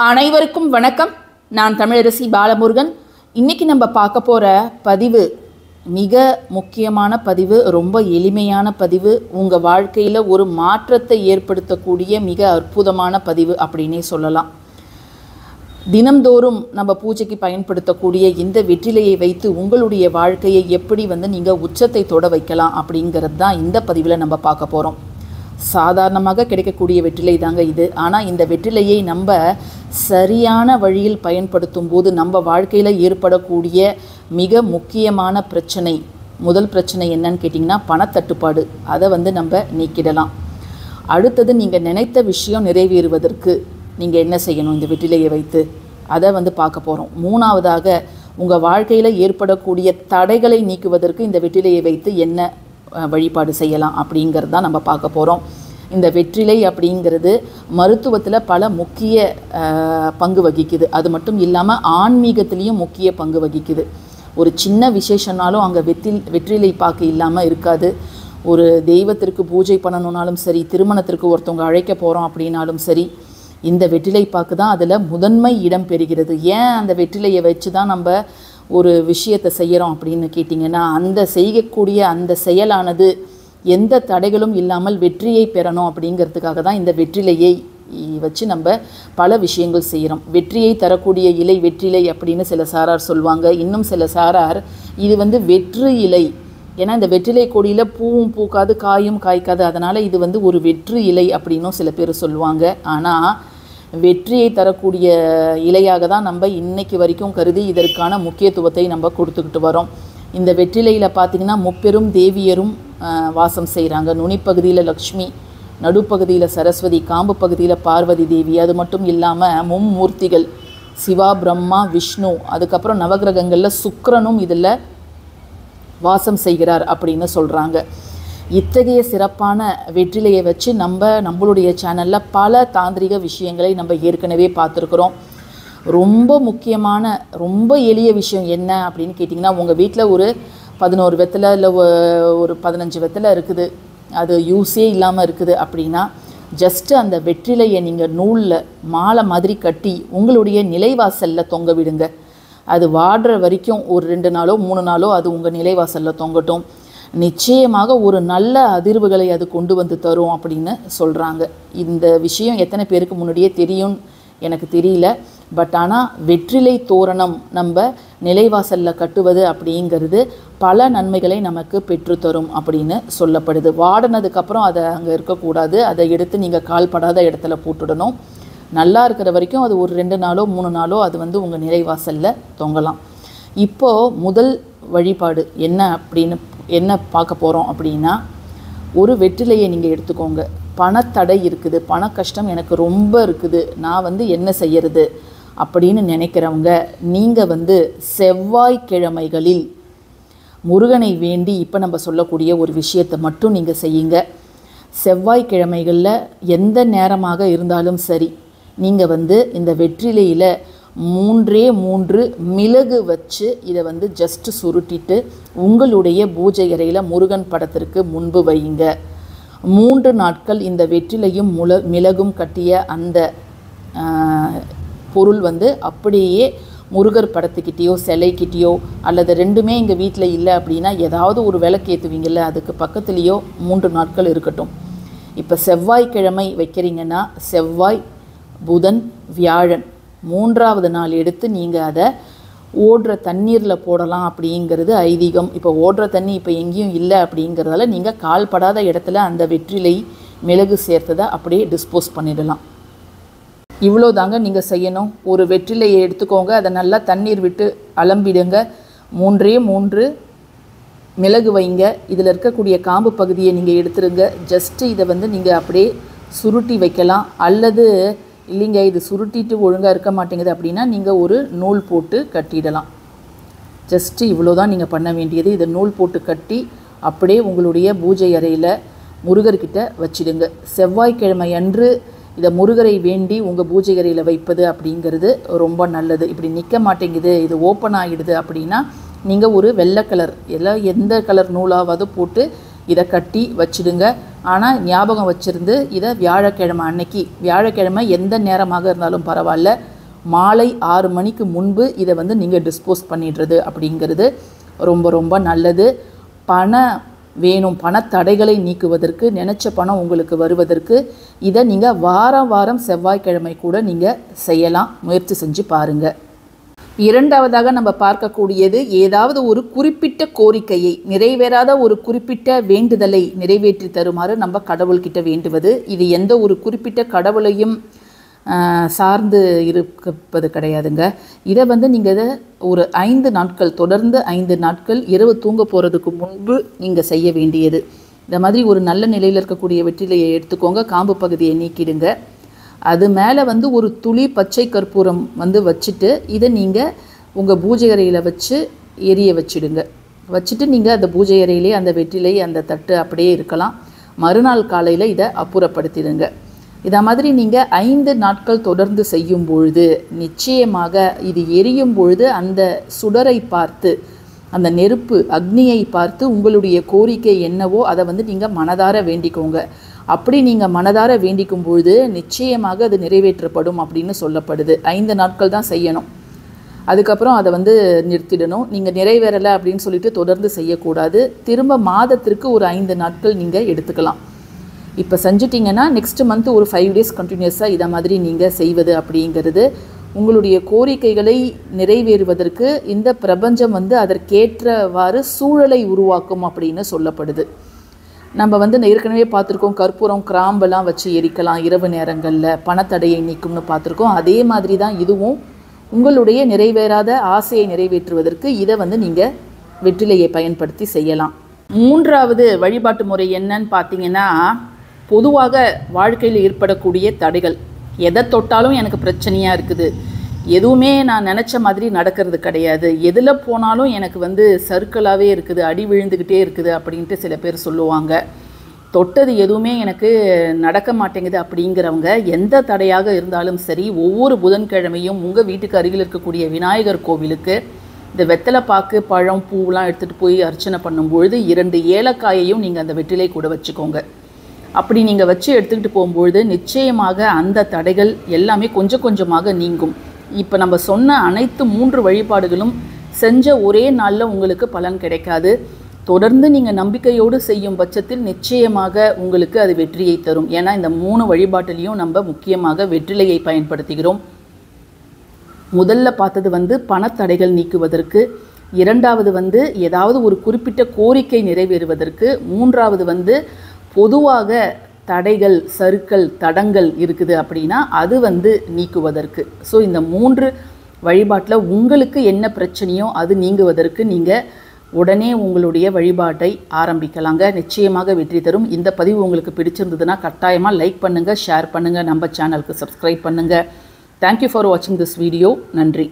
அனைவருக்கும் வணக்கம். நான் தமிழரசி பாலமுருகன். இன்றைக்கி நம்ம பார்க்க போகிற பதிவு மிக முக்கியமான பதிவு, ரொம்ப எளிமையான பதிவு, உங்கள் வாழ்க்கையில் ஒரு மாற்றத்தை ஏற்படுத்தக்கூடிய மிக அற்புதமான பதிவு அப்படின்னே சொல்லலாம். தினம்தோறும் நம்ம பூஜைக்கு பயன்படுத்தக்கூடிய இந்த வெற்றிலையை வைத்து உங்களுடைய வாழ்க்கையை எப்படி நீங்கள் உச்சத்தை தொட வைக்கலாம் அப்படிங்கிறது தான் இந்த பதிவில் நம்ம பார்க்க போகிறோம். சாதாரணமாக கிடைக்கக்கூடிய வெற்றிலை தாங்க இது. ஆனால் இந்த வெற்றிலையை நம்ம சரியான வழியில் பயன்படுத்தும் போது நம்ம வாழ்க்கையில் ஏற்படக்கூடிய மிக முக்கியமான பிரச்சனை, முதல் பிரச்சனை என்னன்னு கேட்டிங்கன்னா பணத்தட்டுப்பாடு. அதை நம்ம நீக்கிடலாம். அடுத்தது நீங்கள் நினைத்த விஷயம் நிறைவேறுவதற்கு நீங்கள் என்ன செய்யணும் இந்த வெற்றிலையை வைத்து, அதை பார்க்க போகிறோம். மூணாவதாக உங்கள் வாழ்க்கையில் ஏற்படக்கூடிய தடைகளை நீக்குவதற்கு இந்த வெற்றிலையை வைத்து என்ன வழிபாடு செய்யலாம் அப்படிங்கிறது தான் நம்ம பார்க்க போகிறோம். இந்த வெற்றிலை அப்படிங்கிறது மருத்துவத்தில் பல முக்கிய பங்கு வகிக்குது. அது மட்டும் இல்லாமல் ஆன்மீகத்திலையும் முக்கிய பங்கு வகிக்குது. ஒரு சின்ன விசேஷனாலும் அங்கே வெற்றிலை பாக்கு இல்லாமல் இருக்காது. ஒரு தெய்வத்திற்கு பூஜை பண்ணணுன்னாலும் சரி, திருமணத்திற்கு ஒருத்தவங்க அழைக்க போகிறோம் அப்படின்னாலும் சரி, இந்த வெற்றிலை பாக்கு தான் அதில் முதன்மை இடம் பெறுகிறது. ஏன் அந்த வெற்றிலையை வச்சு தான் நம்ம ஒரு விஷயத்தை செய்கிறோம் அப்படின்னு கேட்டிங்கன்னா, அந்த செய்யக்கூடிய அந்த செயலானது எந்த தடைகளும் இல்லாமல் வெற்றியை பெறணும் அப்படிங்கிறதுக்காக தான் இந்த வெற்றிலையை வச்சு நம்ம பல விஷயங்கள் செய்கிறோம். வெற்றியை தரக்கூடிய இலை வெற்றிலை அப்படின்னு சில சாரார் சொல்லுவாங்க. இன்னும் சில சாரார் இது வெற்று இலை, ஏன்னா இந்த வெற்றிலை கொடியில் பூவும் பூக்காது, காயும் காய்க்காது, அதனால் இது ஒரு வெற்று இலை அப்படின்னும் சில பேர் சொல்லுவாங்க. ஆனால் வெற்றியை தரக்கூடிய இலையாக தான் நம்ம இன்னைக்கு வரைக்கும் கருதி இதற்கான முக்கியத்துவத்தை நம்ம கொடுத்துக்கிட்டு வரோம். இந்த வெற்றிலையில் பார்த்திங்கன்னா முப்பெரும் தேவியரும் வாசம் செய்கிறாங்க. நுனிப்பகுதியில் லக்ஷ்மி, நடுப்பகுதியில் சரஸ்வதி, காம்பு பகுதியில் பார்வதி தேவி. அது மட்டும் இல்லாமல் மும்மூர்த்திகள் சிவா, பிரம்மா, விஷ்ணு, அதுக்கப்புறம் நவகிரகங்களில் சுக்கிரனும் இதில் வாசம் செய்கிறார் அப்படின்னு சொல்கிறாங்க. இத்தகைய சிறப்பான வெற்றிலையை வச்சு நம்மளுடைய சேனலில் பல தாந்திரிக விஷயங்களை நம்ம ஏற்கனவே பார்த்துருக்குறோம். ரொம்ப முக்கியமான ரொம்ப எளிய விஷயம் என்ன அப்படின்னு கேட்டிங்கன்னா, உங்கள் வீட்டில் ஒரு 11 வெத்தலை இல்லை ஒரு 15 வெத்தலை இருக்குது, அது யூஸே இல்லாமல் இருக்குது அப்படின்னா, ஜஸ்ட்டு அந்த வெற்றிலையை நீங்கள் நூலில் மாலை மாதிரி கட்டி உங்களுடைய நிலைவாசலில் தொங்க விடுங்க. அது வாடுற வரைக்கும் ஒரு 2 நாளோ 3 நாளோ அது உங்கள் நிலைவாசலில் தொங்கட்டும். நிச்சயமாக ஒரு நல்ல அதிர்வுகளை அது கொண்டு வந்து தரும் அப்படின்னு சொல்கிறாங்க. இந்த விஷயம் எத்தனை பேருக்கு முன்னாடியே தெரியும் எனக்கு தெரியல. பட் ஆனால் வெற்றிலை தோரணம் நம்ம நிலைவாசலில் கட்டுவது அப்படிங்கிறது பல நன்மைகளை நமக்கு பெற்றுத்தரும் அப்படின்னு சொல்லப்படுது. வாடினதுக்கப்புறம் அதை அங்கே இருக்கக்கூடாது, அதை எடுத்து நீங்கள் கால்படாத இடத்துல போட்டுடணும். நல்லா இருக்கிற வரைக்கும் அது ஒரு 2 நாளோ 3 நாளோ அது உங்கள் நிலைவாசலில் தொங்கலாம். இப்போது முதல் வழிபாடு என்ன பார்க்க போகிறோம் அப்படின்னா, ஒரு வெற்றிலையை நீங்கள் எடுத்துக்கோங்க. பணத்தடை இருக்குது, பண கஷ்டம் எனக்கு ரொம்ப இருக்குது, நான் என்ன செய்யறது அப்படின்னு நினைக்கிறவங்க, நீங்கள் செவ்வாய்க்கிழமைகளில் முருகனை வேண்டி இப்போ நம்ம சொல்லக்கூடிய ஒரு விஷயத்தை மட்டும் நீங்கள் செய்யுங்க. செவ்வாய்க்கிழமைகளில் எந்த நேரமாக இருந்தாலும் சரி, நீங்கள் இந்த வெற்றிலையில் 3 மிளகு வச்சு இதை ஜஸ்ட்டு சுருட்டிட்டு உங்களுடைய பூஜை அறையில் முருகன் படத்திற்கு முன்பு வையுங்க. 3 நாட்கள் இந்த வெற்றிலையும் மிளகும் கட்டிய அந்த பொருள் அப்படியே முருகர் படத்துக்கிட்டேயோ சிலைக்கிட்டேயோ, அல்லது ரெண்டுமே எங்கள் வீட்டில் இல்லை அப்படின்னா ஏதாவது ஒரு விளக்கு ஏற்றுவீங்கள்ல, அதுக்கு பக்கத்துலேயோ 3 நாட்கள் இருக்கட்டும். இப்போ செவ்வாய்க்கிழமை வைக்கிறீங்கன்னா செவ்வாய், புதன், வியாழன் 3ஆவது நாள் எடுத்து நீங்கள் அதை ஓடுற தண்ணீரில் போடலாம் அப்படிங்கிறது ஐதீகம். இப்போ ஓடுற தண்ணி இப்போ எங்கேயும் இல்லை அப்படிங்கிறதால நீங்கள் கால்படாத இடத்துல அந்த வெற்றிலை மிளகு சேர்த்ததை அப்படியே டிஸ்போஸ் பண்ணிடலாம். இவ்வளோ தாங்க நீங்கள் செய்யணும். ஒரு வெற்றிலையை எடுத்துக்கோங்க, அதை நல்லா தண்ணீர் விட்டு அலம்பிடுங்க. 3 மிளகு வைங்க. இதில் இருக்கக்கூடிய காம்பு பகுதியை நீங்கள் எடுத்துருங்க. ஜஸ்ட்டு இதை நீங்கள் அப்படியே சுருட்டி வைக்கலாம். அல்லது இல்லைங்க இது சுருட்டிட்டு ஒழுங்காக இருக்க மாட்டேங்குது அப்படின்னா நீங்கள் ஒரு நூல் போட்டு கட்டிடலாம். ஜஸ்ட்டு இவ்வளோ தான் நீங்கள் பண்ண வேண்டியது. இதை நூல் போட்டு கட்டி அப்படியே உங்களுடைய பூஜை அறையில் முருகர்கிட்ட வச்சிடுங்க. செவ்வாய்க்கிழமை அன்று இதை முருகரை வேண்டி உங்கள் பூஜை அறையில் வைப்பது அப்படிங்கிறது ரொம்ப நல்லது. இப்படி நிற்க மாட்டேங்குது, இது ஓப்பன் ஆகிடுது அப்படின்னா நீங்கள் ஒரு வெள்ளை கலர் எந்த கலர் நூலாவது போட்டு இதை கட்டி வச்சிடுங்க. ஆனால் ஞாபகம் வச்சுருந்து இதை வியாழக்கிழமை அன்னைக்கு, வியாழக்கிழமை எந்த நேரமாக இருந்தாலும் பரவாயில்ல, மாலை 6 மணிக்கு முன்பு இதை வந்து நீங்கள் டிஸ்போஸ் பண்ணிடுறது அப்படிங்கிறது ரொம்ப ரொம்ப நல்லது. வேணும் பணத்தடைகளை நீக்குவதற்கு, நினச்ச பணம் உங்களுக்கு வருவதற்கு இதை நீங்கள் வாரம் செவ்வாய்க்கிழமை கூட நீங்கள் செய்யலாம். முயற்சி செஞ்சு பாருங்கள். இரண்டாவதாக நம்ம பார்க்கக்கூடியது, ஏதாவது ஒரு குறிப்பிட்ட கோரிக்கையை, நிறைவேறாத ஒரு குறிப்பிட்ட வேண்டுதலை நிறைவேற்றி தருமாறு நம்ம கடவுள்கிட்ட வேண்டுவது. இது எந்த ஒரு குறிப்பிட்ட கடவுளையும் சார்ந்து இருப்பது கிடையாதுங்க. இதை வந்து நீங்கள் இதை ஒரு 5 நாட்கள், தொடர்ந்து 5 நாட்கள் இரவு தூங்க போகிறதுக்கு முன்பு நீங்கள் செய்ய வேண்டியது. இந்த மாதிரி ஒரு நல்ல நிலையில் இருக்கக்கூடிய வெற்றிலையை எடுத்துக்கோங்க, காம்பு பகுதியை நீக்கிடுங்க. அது மேலே வந்து ஒரு துளி பச்சை கற்பூரம் வந்து வச்சுட்டு இதை நீங்கள் உங்கள் பூஜை அறையில் வச்சு எரிய வச்சுடுங்க. வச்சுட்டு நீங்கள் அந்த பூஜை அறையிலே அந்த வெற்றிலை, அந்த தட்டு அப்படியே இருக்கலாம். மறுநாள் காலையில் இதை அப்புறப்படுத்திடுங்க. இதை மாதிரி நீங்கள் 5 நாட்கள் தொடர்ந்து செய்யும் பொழுது நிச்சயமாக இது எரியும் பொழுது அந்த சுடரை பார்த்து, அந்த நெருப்பு அக்னியை பார்த்து உங்களுடைய கோரிக்கை என்னவோ அதை வந்து நீங்கள் மனதார வேண்டிக்கோங்க. அப்படி நீங்கள் மனதார வேண்டிக்கும் பொழுது நிச்சயமாக அது நிறைவேற்றப்படும் அப்படின்னு சொல்லப்படுது. 5 நாட்கள் தான் செய்யணும், அதுக்கப்புறம் அதை வந்து நிறுத்திடணும். நீங்கள் நிறைவேறலை அப்படின்னு சொல்லிட்டு தொடர்ந்து செய்யக்கூடாது. திரும்ப மாதத்திற்கு ஒரு 5 நாட்கள் நீங்கள் எடுத்துக்கலாம். இப்போ செஞ்சிட்டிங்கன்னா நெக்ஸ்ட் மந்த் ஒரு 5 டேஸ் கண்டினியூஸாக இதை மாதிரி நீங்கள் செய்வது அப்படிங்கிறது உங்களுடைய கோரிக்கைகளை நிறைவேறுவதற்கு இந்த பிரபஞ்சம் வந்து அதற்கேற்றவாறு சூழலை உருவாக்கும் அப்படின்னு சொல்லப்படுது. நம்ம வந்து ஏற்கனவே பார்த்துருக்கோம், கற்பூரம் கிராம்பெல்லாம் வச்சு எரிக்கலாம் இரவு நேரங்களில், பணத்தடையை நீக்கும்னு பார்த்துருக்கோம். அதே மாதிரி தான் இதுவும் உங்களுடைய நிறைவேறாத ஆசையை நிறைவேற்றுவதற்கு இதை வந்து நீங்கள் வெற்றிலையை பயன்படுத்தி செய்யலாம். மூன்றாவது வழிபாட்டு முறை என்னன்னு பார்த்தீங்கன்னா, பொதுவாக வாழ்க்கையில் ஏற்படக்கூடிய தடைகள், எதை தொட்டாலும் எனக்கு பிரச்சனையாக இருக்குது, எதுவுமே நான் நினச்ச மாதிரி நடக்கிறது கிடையாது, எதில் போனாலும் எனக்கு வந்து சர்க்கிளாகவே இருக்குது, அடி விழுந்துக்கிட்டே இருக்குது அப்படின்ட்டு சில பேர் சொல்லுவாங்க. தொட்டது எதுவுமே எனக்கு நடக்க மாட்டேங்குது அப்படிங்கிறவங்க எந்த தடையாக இருந்தாலும் சரி, ஒவ்வொரு புதன்கிழமையும் உங்கள் வீட்டுக்கு அருகில் இருக்கக்கூடிய விநாயகர் கோவிலுக்கு இந்த வெத்தலை பாக்கு, பழம், பூவெலாம் எடுத்துகிட்டு போய் அர்ச்சனை பண்ணும்பொழுது 2 ஏலக்காயையும் நீங்கள் அந்த வெற்றிலை கூட வச்சுக்கோங்க. அப்படி நீங்கள் வச்சு எடுத்துக்கிட்டு போகும்பொழுது நிச்சயமாக அந்த தடைகள் எல்லாமே கொஞ்சம் கொஞ்சமாக நீங்கும். இப்போ நம்ம சொன்ன அனைத்து 3 வழிபாடுகளும் செஞ்ச ஒரே நாளில் உங்களுக்கு பலன் கிடைக்காது. தொடர்ந்து நீங்கள் நம்பிக்கையோடு செய்யும் பட்சத்தில் நிச்சயமாக உங்களுக்கு அது வெற்றியை தரும். ஏன்னா இந்த 3 வழிபாட்டிலையும் நம்ம முக்கியமாக வெற்றிலையை பயன்படுத்துகிறோம். முதல்ல பார்த்தது வந்து பணத்தடைகள் நீக்குவதற்கு, இரண்டாவது வந்து ஏதாவது ஒரு குறிப்பிட்ட கோரிக்கை நிறைவேறுவதற்கு, மூன்றாவது வந்து பொதுவாக தடைகள், சறுக்கல், தடங்கள் இருக்குது அப்படின்னா அது வந்து நீக்குவதற்கு. ஸோ இந்த 3 வழிபாட்டில் உங்களுக்கு என்ன பிரச்சனையோ அது நீங்குவதற்கு நீங்கள் உடனே உங்களுடைய வழிபாட்டை ஆரம்பிக்கலாங்க. நிச்சயமாக வெற்றி தரும். இந்த பதிவு உங்களுக்கு பிடிச்சிருந்ததுன்னா கட்டாயமாக லைக் பண்ணுங்கள், ஷேர் பண்ணுங்கள், நம்ம சேனலுக்கு சப்ஸ்கிரைப் பண்ணுங்கள். தேங்க்யூ ஃபார் வாட்சிங் திஸ் வீடியோ. நன்றி.